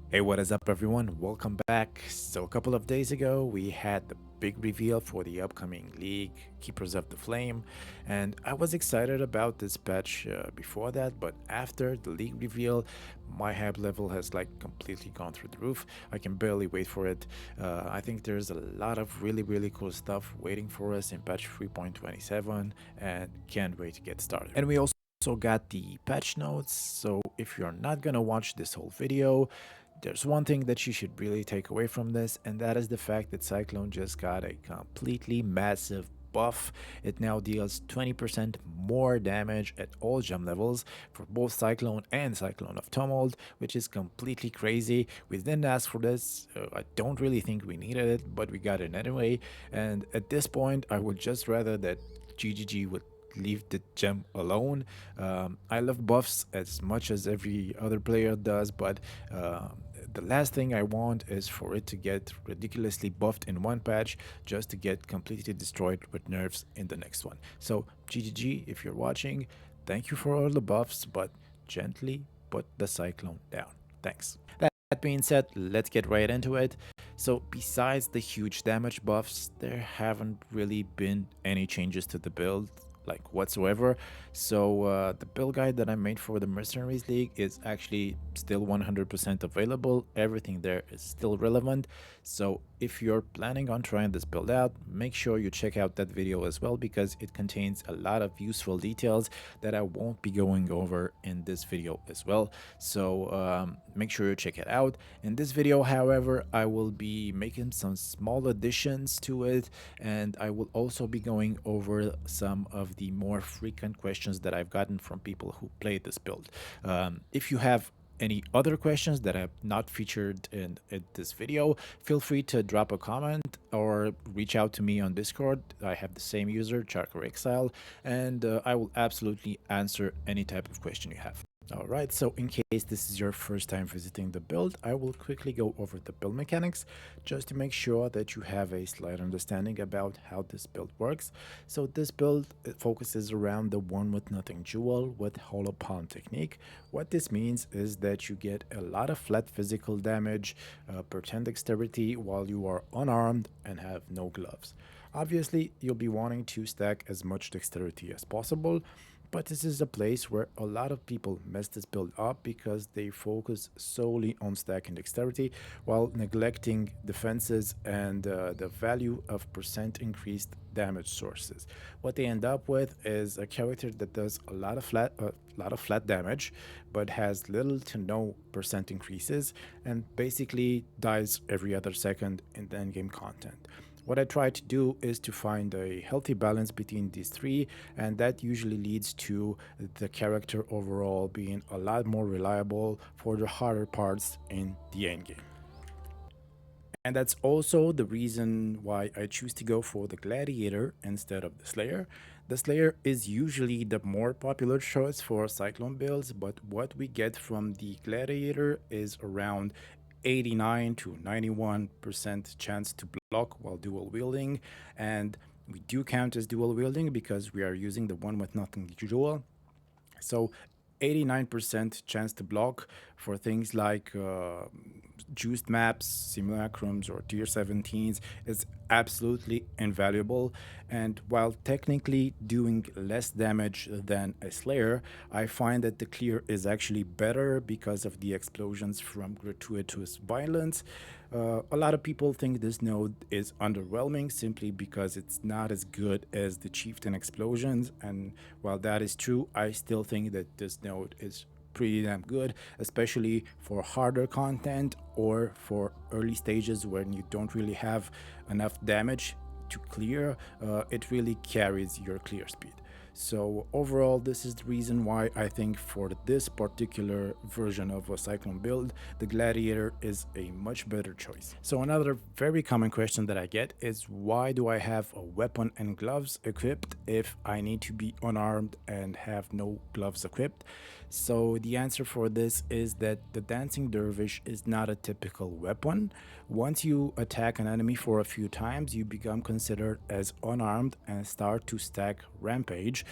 Hey, what is up, everyone? Welcome back. So, a couple of days ago, we had the big reveal for the upcoming league, Keepers of the Flame, and I was excited about this patch before that, but after the league reveal, my hype level has like completely gone through the roof. I can barely wait for it. I think there's a lot of really cool stuff waiting for us in patch 3.27, and can't wait to get started. And we also got the patch notes, so if you're not gonna watch this whole video, there's one thing that you should really take away from this, and that is the fact that Cyclone just got a completely massive buff. It now deals 20% more damage at all gem levels for both Cyclone and Cyclone of Tumult, which is completely crazy. We didn't ask for this. I don't really think we needed it, but we got it anyway. And at this point, I would just rather that GGG would leave the gem alone. I love buffs as much as every other player does, but the last thing I want is for it to get ridiculously buffed in one patch just to get completely destroyed with nerfs in the next one. So GGG, if you're watching, thank you for all the buffs, but gently put the Cyclone down. Thanks. That being said, let's get right into it. So besides the huge damage buffs, there haven't really been any changes to the build like whatsoever. So the build guide that I made for the Mercenaries League is actually still 100% available. Everything there is still relevant. So if you're planning on trying this build out, make sure you check out that video as well, because it contains a lot of useful details that I won't be going over in this video as well. So make sure you check it out. In this video, however, I will be making some small additions to it, and I will also be going over some of the more frequent questions that I've gotten from people who play this build. If you have any other questions that I have not featured in this video, feel free to drop a comment or reach out to me on Discord. I have the same user, Charker Exile, and I will absolutely answer any type of question you have. Alright, so in case this is your first time visiting the build, I will quickly go over the build mechanics just to make sure that you have a slight understanding about how this build works. So this build focuses around the one with nothing duel with hollow palm technique. What this means is that you get a lot of flat physical damage per 10 dexterity while you are unarmed and have no gloves. Obviously, you'll be wanting to stack as much dexterity as possible, but this is a place where a lot of people mess this build up because they focus solely on stacking dexterity while neglecting defenses and the value of percent increased damage sources. What they end up with is a character that does a lot of flat damage, but has little to no percent increases, and basically dies every other second in the endgame content. What I try to do is to find a healthy balance between these three, and that usually leads to the character overall being a lot more reliable for the harder parts in the endgame. And that's also the reason why I choose to go for the Gladiator instead of the Slayer. The Slayer is usually the more popular choice for Cyclone builds, but what we get from the Gladiator is around 89 to 91% chance to block while dual wielding, and we do count as dual wielding because we are using the one with nothing dual. So 89% chance to block for things like juiced maps, simulacrums, or tier 17s is absolutely invaluable. And while technically doing less damage than a Slayer, I find that the clear is actually better because of the explosions from gratuitous violence. A lot of people think this node is underwhelming simply because it's not as good as the Chieftain explosions, and while that is true, I still think that this node is pretty damn good, especially for harder content or for early stages when you don't really have enough damage to clear. It really carries your clear speed. So overall, this is the reason why I think for this particular version of a Cyclone build, the Gladiator is a much better choice. So another very common question that I get is, why do I have a weapon and gloves equipped if I need to be unarmed and have no gloves equipped? So the answer for this is that the Dancing Dervish is not a typical weapon. Once you attack an enemy for a few times, you become considered as unarmed and start to stack Rampage.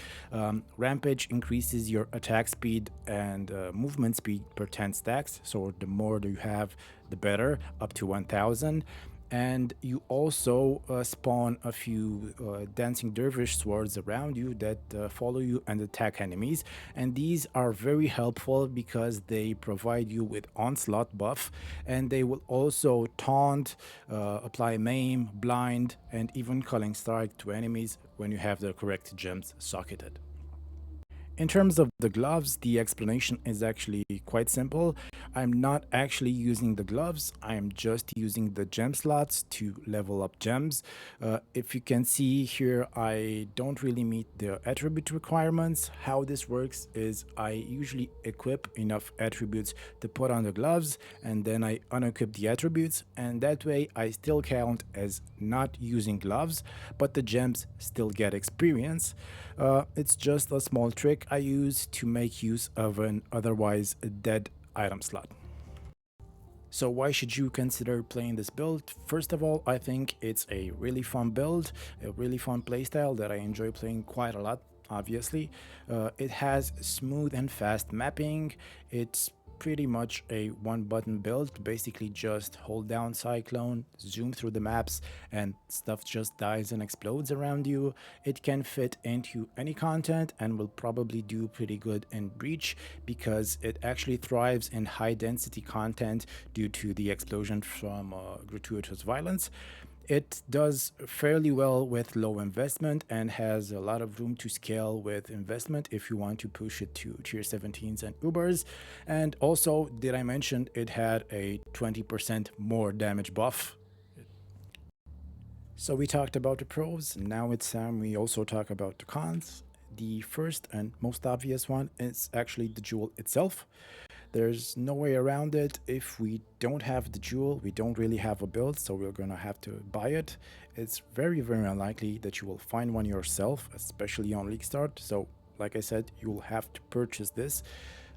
Rampage increases your attack speed and movement speed per 10 stacks, so the more you have, the better, up to 1000. And you also spawn a few dancing dervish swords around you that follow you and attack enemies, and these are very helpful because they provide you with onslaught buff, and they will also taunt, apply maim, blind, and even culling strike to enemies when you have the correct gems socketed. In terms of the gloves, the explanation is actually quite simple. I'm not actually using the gloves, I'm just using the gem slots to level up gems. If you can see here, I don't really meet the attribute requirements. How this works is I usually equip enough attributes to put on the gloves, and then I unequip the attributes, and that way I still count as not using gloves, but the gems still get experience. It's just a small trick I use to make use of an otherwise dead item slot. So why should you consider playing this build? First of all, I think it's a really fun build, a really fun playstyle that I enjoy playing quite a lot, obviously. It has smooth and fast mapping. It's pretty much a one button build, basically just hold down Cyclone, zoom through the maps, and stuff just dies and explodes around you. It can fit into any content and will probably do pretty good in Breach because it actually thrives in high density content due to the explosion from gratuitous violence. It does fairly well with low investment and has a lot of room to scale with investment if you want to push it to tier 17s and Ubers. And also, did I mention it had a 20% more damage buff? So we talked about the pros, now it's time we also talk about the cons. The first and most obvious one is actually the jewel itself. There's no way around it. If we don't have the jewel, we don't really have a build, so we're gonna have to buy it. It's very, very unlikely that you will find one yourself, especially on League Start. So, like I said, you will have to purchase this.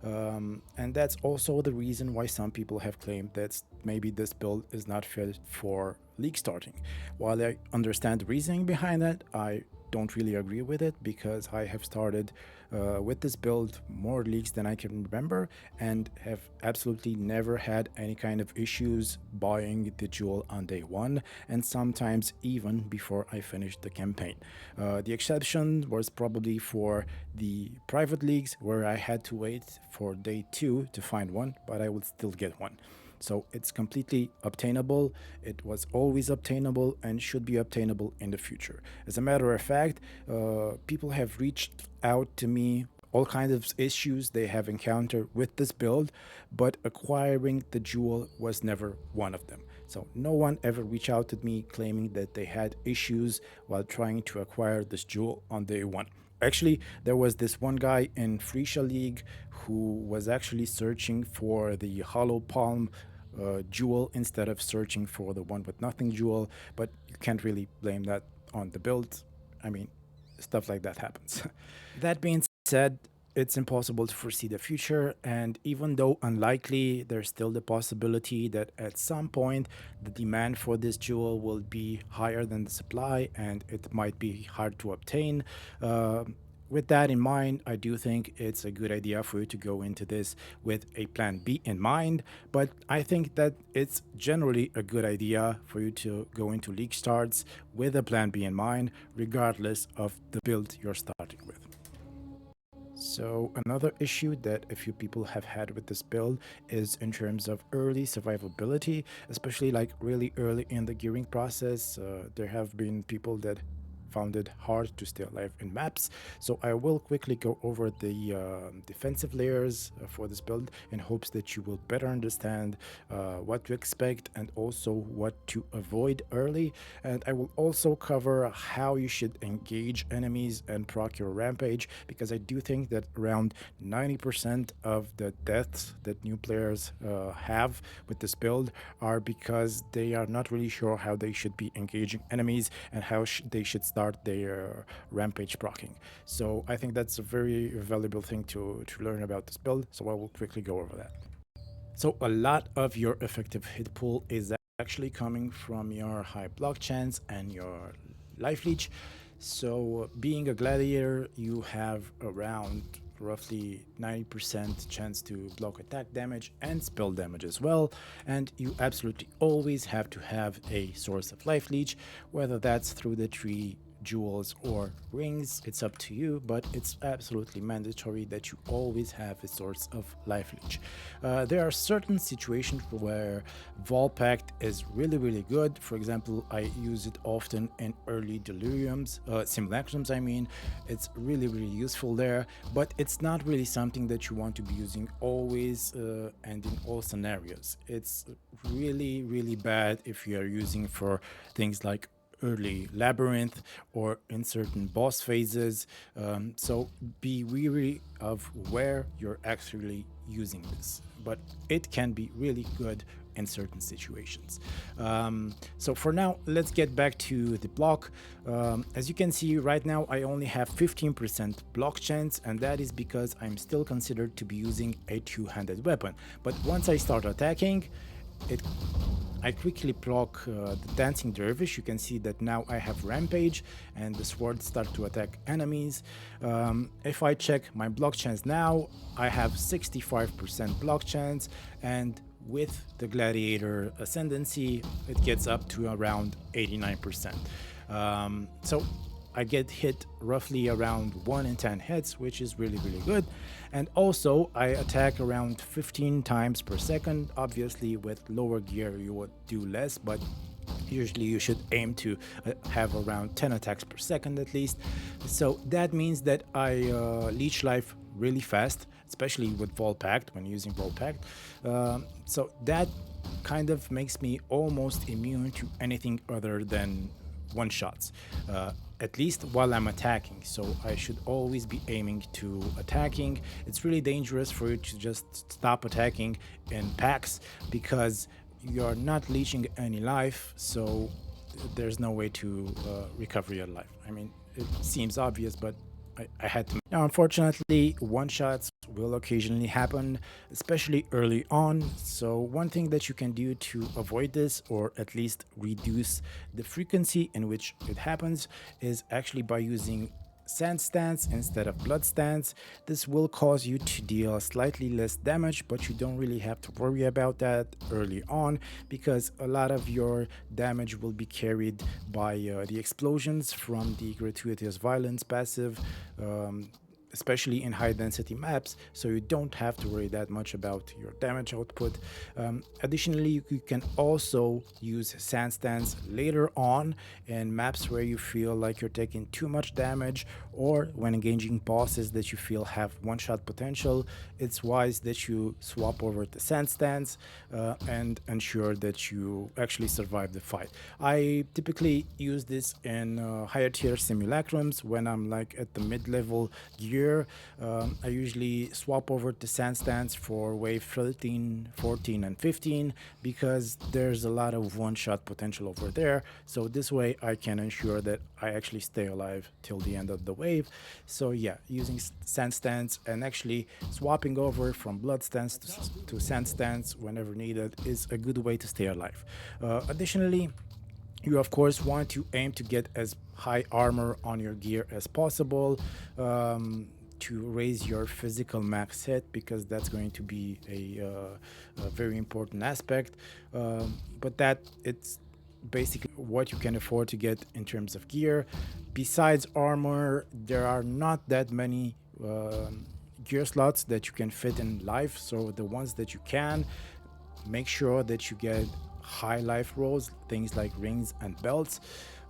And that's also the reason why some people have claimed that maybe this build is not fit for League starting. While I understand the reasoning behind it, I don't really agree with it because I have started with this build more leagues than I can remember and have absolutely never had any kind of issues buying the jewel on day one, and sometimes even before I finished the campaign. The exception was probably for the private leagues where I had to wait for day two to find one, but I would still get one. So it's completely obtainable. It was always obtainable and should be obtainable in the future. As a matter of fact, people have reached out to me all kinds of issues they have encountered with this build, but acquiring the jewel was never one of them. So no one ever reached out to me claiming that they had issues while trying to acquire this jewel on day one. Actually, there was this one guy in Freesia League who was actually searching for the Hollow Palm jewel instead of searching for the one with nothing jewel, but you can't really blame that on the build. I mean, stuff like that happens. That being said, it's impossible to foresee the future, and even though unlikely, there's still the possibility that at some point the demand for this jewel will be higher than the supply and it might be hard to obtain. With that in mind, I do think it's a good idea for you to go into this with a plan B in mind, but I think that it's generally a good idea for you to go into League starts with a plan B in mind, regardless of the build you're starting with. So another issue that a few people have had with this build is in terms of early survivability, especially like really early in the gearing process. There have been people that found it hard to stay alive in maps. So I will quickly go over the defensive layers for this build in hopes that you will better understand what to expect and also what to avoid early. And I will also cover how you should engage enemies and proc your rampage, because I do think that around 90% of the deaths that new players have with this build are because they are not really sure how they should be engaging enemies and how they should start start their rampage proccing. So I think that's a very valuable thing to learn about this build, so I will quickly go over that. So a lot of your effective hit pool is actually coming from your high block chance and your life leech. So being a gladiator, you have around roughly 90% chance to block attack damage and spell damage as well, and you absolutely always have to have a source of life leech, whether that's through the tree, jewels, or rings. It's up to you, but it's absolutely mandatory that you always have a source of life leech. There are certain situations where Vol Pact is really good. For example, I use it often in early deliriums, simulacrums I mean. It's really useful there, but it's not really something that you want to be using always and in all scenarios. It's really bad if you are using for things like early labyrinth or in certain boss phases. So be wary of where you're actually using this, but it can be really good in certain situations. So for now, let's get back to the block. As you can see right now, I only have 15% block chance, and that is because I'm still considered to be using a two-handed weapon. But once I start attacking, I quickly proc the Dancing Dervish. You can see that now I have Rampage and the sword start to attack enemies. If I check my block chance now, I have 65% block chance, and with the Gladiator Ascendancy, it gets up to around 89%. So I get hit roughly around 1 in 10 hits, which is really good. And also I attack around 15 times per second. Obviously with lower gear you would do less, but usually you should aim to have around 10 attacks per second at least. So that means that I leech life really fast, especially with Vol Pact, when using Vol Pact. So that kind of makes me almost immune to anything other than one-shots, at least while I'm attacking. So I should always be aiming to attacking. It's really dangerous for you to just stop attacking in packs because you're not leeching any life, so there's no way to recover your life. I mean, it seems obvious, but I had to. Now, unfortunately, one-shots will occasionally happen, especially early on. So one thing that you can do to avoid this, or at least reduce the frequency in which it happens, is actually by using Sand Stance instead of Blood Stance. This will cause you to deal slightly less damage, but you don't really have to worry about that early on because a lot of your damage will be carried by the explosions from the Gratuitous Violence passive, especially in high density maps, so you don't have to worry that much about your damage output. Additionally, you can also use Sand Stance later on in maps where you feel like you're taking too much damage, or when engaging bosses that you feel have one-shot potential. It's wise that you swap over to Sand Stance and ensure that you actually survive the fight. I typically use this in higher tier simulacrums when I'm like at the mid-level gear. I usually swap over to Sand Stance for wave 13, 14, and 15 because there's a lot of one-shot potential over there. So this way I can ensure that I actually stay alive till the end of the wave. So yeah, using Sand Stance and actually swapping over from Blood Stance to Sand Stance whenever needed is a good way to stay alive. Additionally, you of course want to aim to get as high armor on your gear as possible to raise your physical max hit, because that's going to be a very important aspect. But that it's basically what you can afford to get in terms of gear. Besides armor, there are not that many gear slots that you can fit in life, so the ones that you can, make sure that you get high life rolls, things like rings and belts.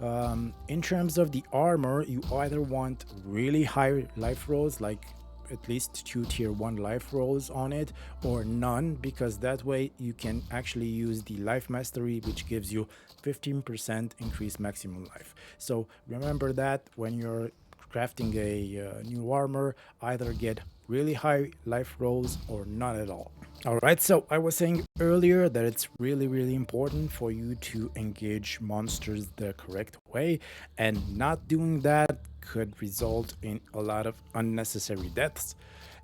In terms of the armor, you either want really high life rolls, like at least 2 tier 1 life rolls on it, or none, because that way you can actually use the life mastery, which gives you 15% increased maximum life. So remember that when you're crafting a new armor, either get really high life rolls or none at all. All right, so I was saying earlier that it's really, really important for you to engage monsters the correct way, and not doing that could result in a lot of unnecessary deaths.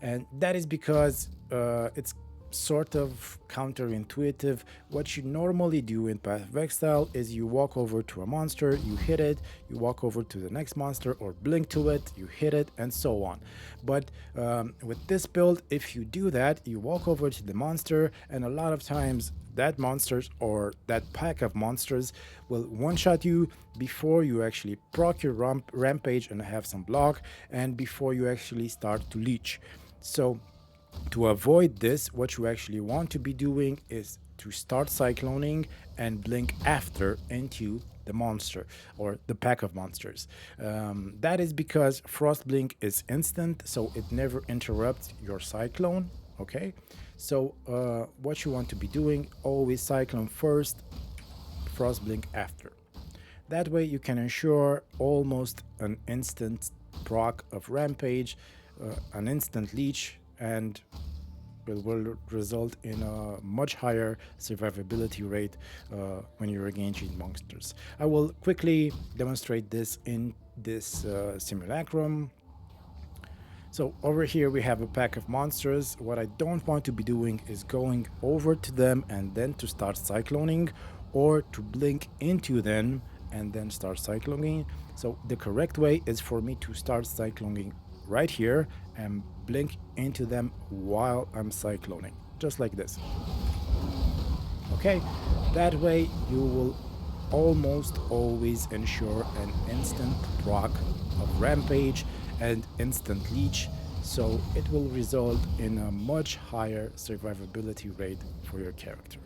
And that is because it's sort of counterintuitive. What you normally do in Path of Exile is you walk over to a monster, you hit it, you walk over to the next monster or blink to it, you hit it, and so on. But with this build, if you do that, you walk over to the monster, and a lot of times that monsters or that pack of monsters will one-shot you before you actually proc your rampage and have some block, and before you actually start to leech. So to avoid this, what you actually want to be doing is to start cycloning and blink after into the monster or the pack of monsters. That is because Frost Blink is instant, so it never interrupts your cyclone. Okay, so what you want to be doing, always cyclone first, Frost Blink after. That way you can ensure almost an instant proc of rampage, an instant leech, and will result in a much higher survivability rate when you're engaging monsters. I will quickly demonstrate this in this simulacrum. So over here we have a pack of monsters. What I don't want to be doing is going over to them and then to start cycloning, or to blink into them and then start cycloning. So the correct way is for me to start cycloning right here and blink into them while I'm cycloning, just like this. Okay, that way you will almost always ensure an instant proc of rampage and instant leech, so it will result in a much higher survivability rate for your character.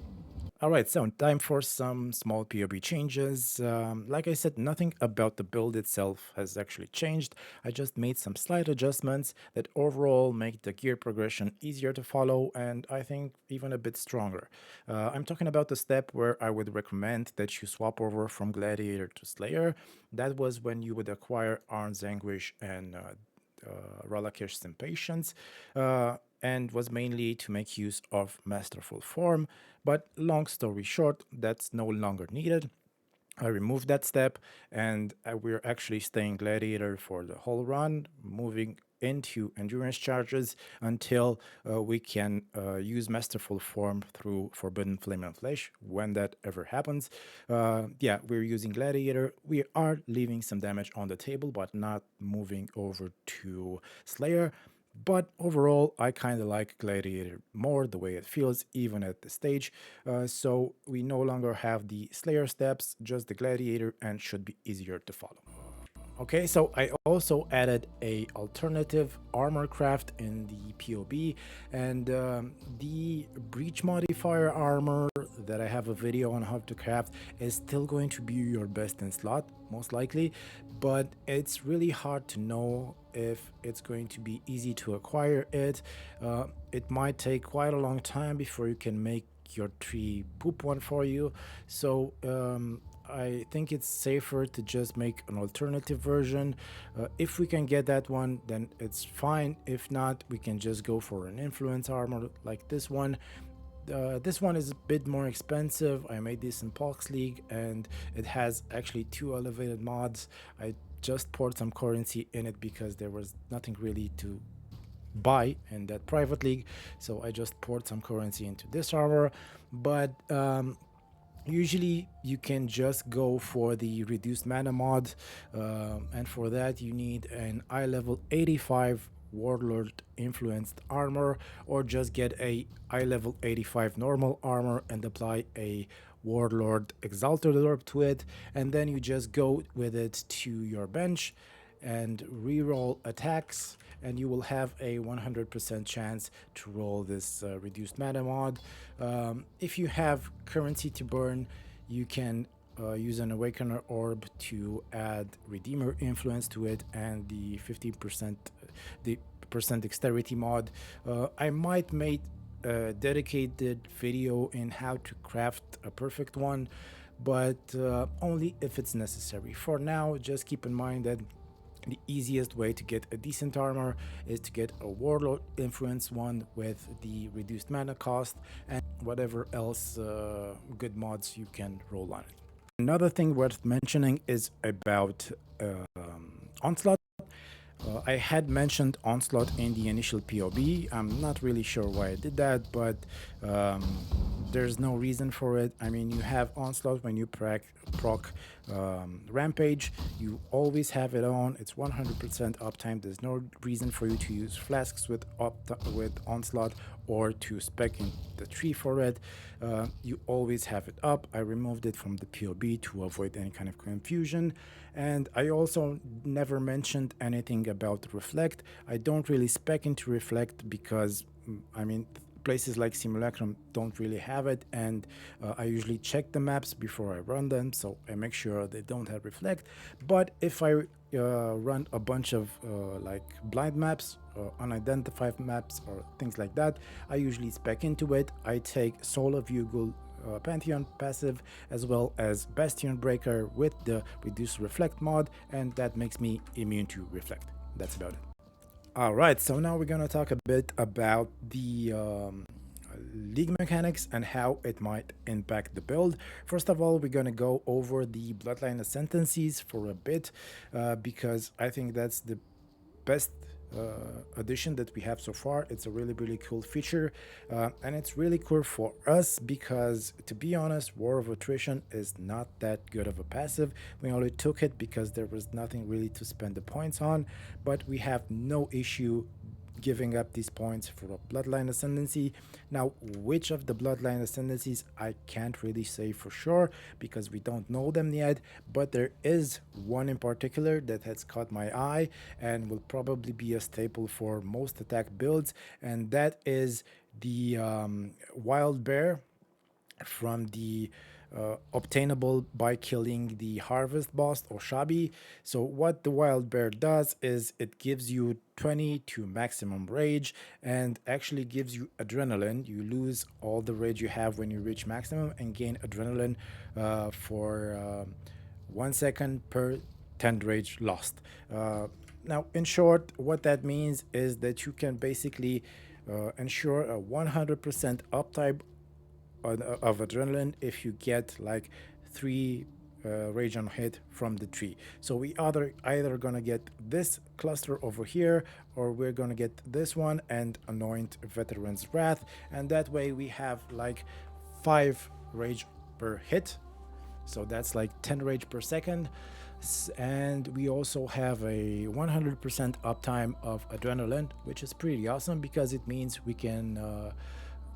All right, so time for some small POB changes. Like I said, nothing about the build itself has actually changed. I just made some slight adjustments that overall make the gear progression easier to follow, and I think even a bit stronger. I'm talking about the step where I would recommend that you swap over from Gladiator to Slayer. That was when you would acquire Arn's Anguish and Ralakesh Impatience, and was mainly to make use of Masterful Form, but long story short, that's no longer needed. I removed that step, and we're actually staying Gladiator for the whole run, moving into endurance charges until we can use Masterful Form through Forbidden Flame and Flesh, when that ever happens. Yeah, we're using Gladiator. We are leaving some damage on the table, but not moving over to Slayer. But overall, I kind of like Gladiator more, the way it feels, even at this stage. So we no longer have the Slayer steps, just the Gladiator, and should be easier to follow. Okay, so I also added a alternative armor craft in the POB, and the breach modifier armor that I have a video on how to craft is still going to be your best in slot, most likely, but it's really hard to know if it's going to be easy to acquire it. It might take quite a long time before you can make your tree poop one for you, so I think it's safer to just make an alternative version. If we can get that one, then it's fine. If not, we can just go for an influence armor like this one. This one is a bit more expensive. I made this in Pox League, and it has actually 2 elevated mods. I just poured some currency in it because there was nothing really to buy in that private league, so I just poured some currency into this armor. But usually you can just go for the reduced mana mod, and for that you need an eye level 85 warlord influenced armor, or just get a eye level 85 normal armor and apply a warlord exalted orb to it, and then you just go with it to your bench and reroll attacks, and you will have a 100% chance to roll this reduced mana mod. If you have currency to burn, you can use an Awakener orb to add Redeemer influence to it, and the 15% the percent dexterity mod. I might make a dedicated video in how to craft a perfect one, but only if it's necessary. For now, just keep in mind that the easiest way to get a decent armor is to get a warlord influence one with the reduced mana cost and whatever else good mods you can roll on it. Another thing worth mentioning is about onslaught. I had mentioned onslaught in the initial POB. I'm not really sure why I did that, but there's no reason for it. I mean, you have onslaught when you proc rampage. You always have it on. It's 100% uptime. There's no reason for you to use flasks with onslaught or to spec in the tree for it. You always have it up. I removed it from the POB to avoid any kind of confusion. And I also never mentioned anything about reflect. I don't really spec into reflect because, I mean, places like Simulacrum don't really have it, and I usually check the maps before I run them, so I make sure they don't have reflect. But if I run a bunch of like blind maps, unidentified maps, or things like that, I usually spec into it. I take Soul of Ugul Pantheon passive as well as Bastion Breaker with the reduced reflect mod, and that makes me immune to reflect. That's about it. All right, so now we're gonna talk a bit about the league mechanics and how it might impact the build. First of all, we're gonna go over the Bloodline Ascendancies for a bit because I think that's the best addition that we have so far. It's a really cool feature, and it's really cool for us because, to be honest, War of Attrition is not that good of a passive. We only took it because there was nothing really to spend the points on, but we have no issue giving up these points for a Bloodline Ascendancy. Now, which of the Bloodline Ascendancies I can't really say for sure because we don't know them yet, but there is one in particular that has caught my eye and will probably be a staple for most attack builds, and that is the Wild Bear from the obtainable by killing the harvest boss or Shabi. So what the Wild Bear does is it gives you 20 to maximum rage and actually gives you adrenaline. You lose all the rage you have when you reach maximum and gain adrenaline for 1 second per 10 rage lost. Now, in short, what that means is that you can basically ensure a 100% uptime of adrenaline if you get like 3 rage on hit from the tree. So we either gonna get this cluster over here, or we're gonna get this one and anoint Veteran's Wrath, and that way we have like 5 rage per hit. So that's like 10 rage per second. And we also have a 100% uptime of adrenaline, which is pretty awesome because it means we can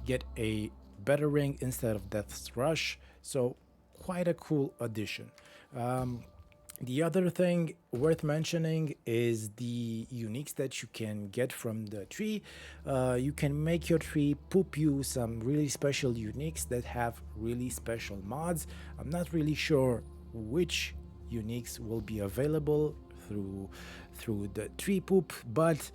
get a better ring instead of Death's Rush. So quite a cool addition. The other thing worth mentioning is the uniques that you can get from the tree. You can make your tree poop you some really special uniques that have really special mods. I'm not really sure which uniques will be available through the tree poop, but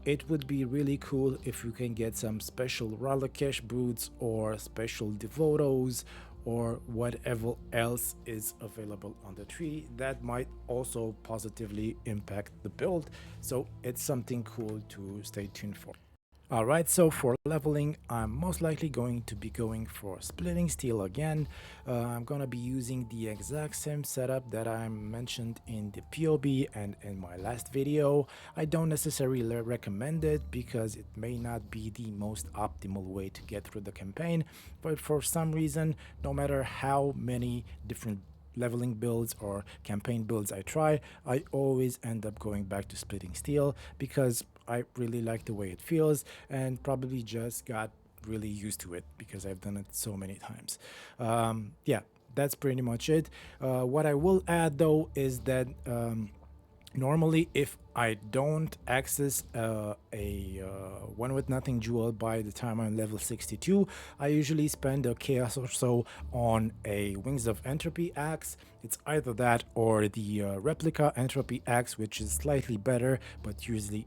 it would be really cool if you can get some special Ralakesh broods or special Devotos or whatever else is available on the tree. That might also positively impact the build, so it's something cool to stay tuned for. Alright, so for leveling, I'm most likely going to be going for Splitting Steel again. I'm gonna be using the exact same setup that I mentioned in the POB and in my last video. I don't necessarily recommend it because it may not be the most optimal way to get through the campaign, but for some reason, no matter how many different leveling builds or campaign builds I try, I always end up going back to Splitting Steel because I really like the way it feels and probably just got really used to it because I've done it so many times. Yeah, that's pretty much it. What I will add though is that normally if I don't access a one with nothing jewel by the time I'm level 62, I usually spend a chaos or so on a Wings of Entropy axe. It's either that or the replica entropy axe, which is slightly better but usually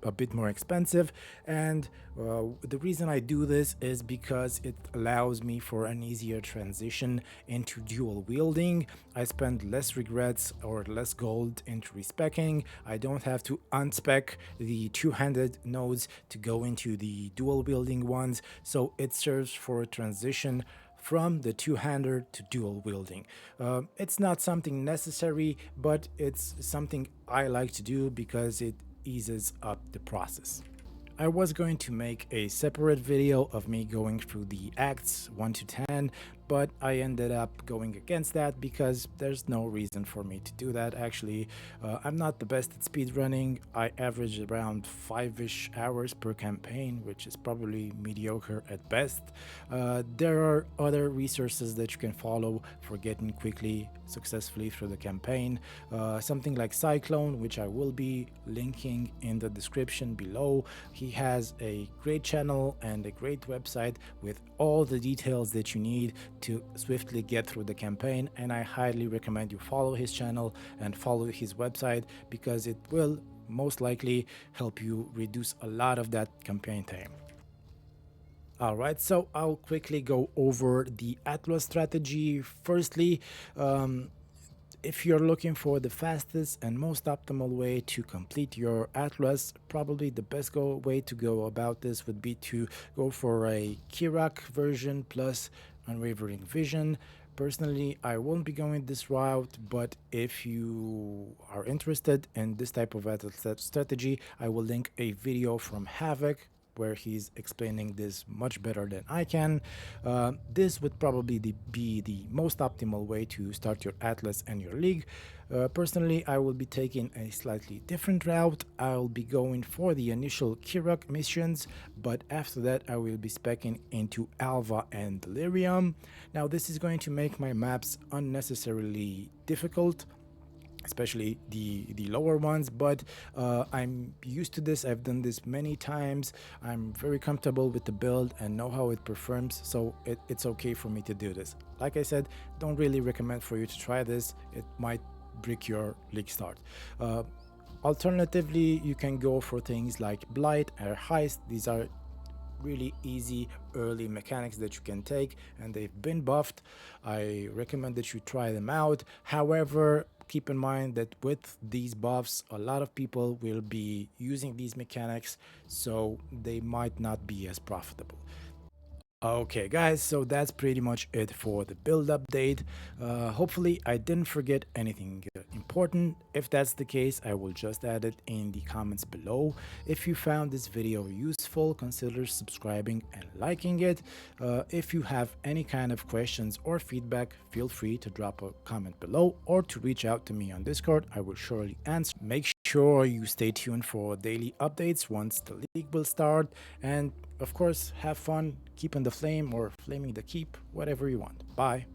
a bit more expensive, and the reason I do this is because it allows me for an easier transition into dual wielding. I spend less regrets or less gold into respecking. I don't have to unspec the two-handed nodes to go into the dual wielding ones, so it serves for a transition from the two-hander to dual wielding. It's not something necessary, but it's something I like to do because it eases up the process. I was going to make a separate video of me going through the acts 1 to 10, but I ended up going against that because there's no reason for me to do that. Actually, I'm not the best at speedrunning. I average around 5-ish hours per campaign, which is probably mediocre at best. There are other resources that you can follow for getting quickly, successfully through the campaign. Something like Cyclone, which I will be linking in the description below. He has a great channel and a great website with all the details that you need to swiftly get through the campaign, and I highly recommend you follow his channel and follow his website because it will most likely help you reduce a lot of that campaign time. Alright, so I'll quickly go over the Atlas strategy. Firstly, if you're looking for the fastest and most optimal way to complete your Atlas, probably the best way to go about this would be to go for a Kirak version plus Unwavering Vision. Personally, I won't be going this route, but if you are interested in this type of Atlas strategy, I will link a video from Havoc where he's explaining this much better than I can. This would probably be the most optimal way to start your Atlas and your League. Personally, I will be taking a slightly different route. I'll be going for the initial Kirak missions, but after that I will be speccing into Alva and Delirium. Now this is going to make my maps unnecessarily difficult, especially the lower ones, but I'm used to this. I've done this many times. I'm very comfortable with the build and know how it performs, so it's okay for me to do this. Like I said, don't really recommend for you to try this. It might break your League start. Alternatively, you can go for things like Blight or Heist. These are really easy early mechanics that you can take, and they've been buffed. I recommend that you try them out. However, keep in mind that with these buffs, a lot of people will be using these mechanics, so they might not be as profitable. Okay guys, so that's pretty much it for the build update. Hopefully I didn't forget anything important. If that's the case, I will just add it in the comments below. If you found this video useful, consider subscribing and liking it. If you have any kind of questions or feedback, feel free to drop a comment below or to reach out to me on Discord. I will surely answer. Make sure you stay tuned for daily updates once the league will start, and of course have fun keeping the flame or flaming the keep, whatever you want. Bye.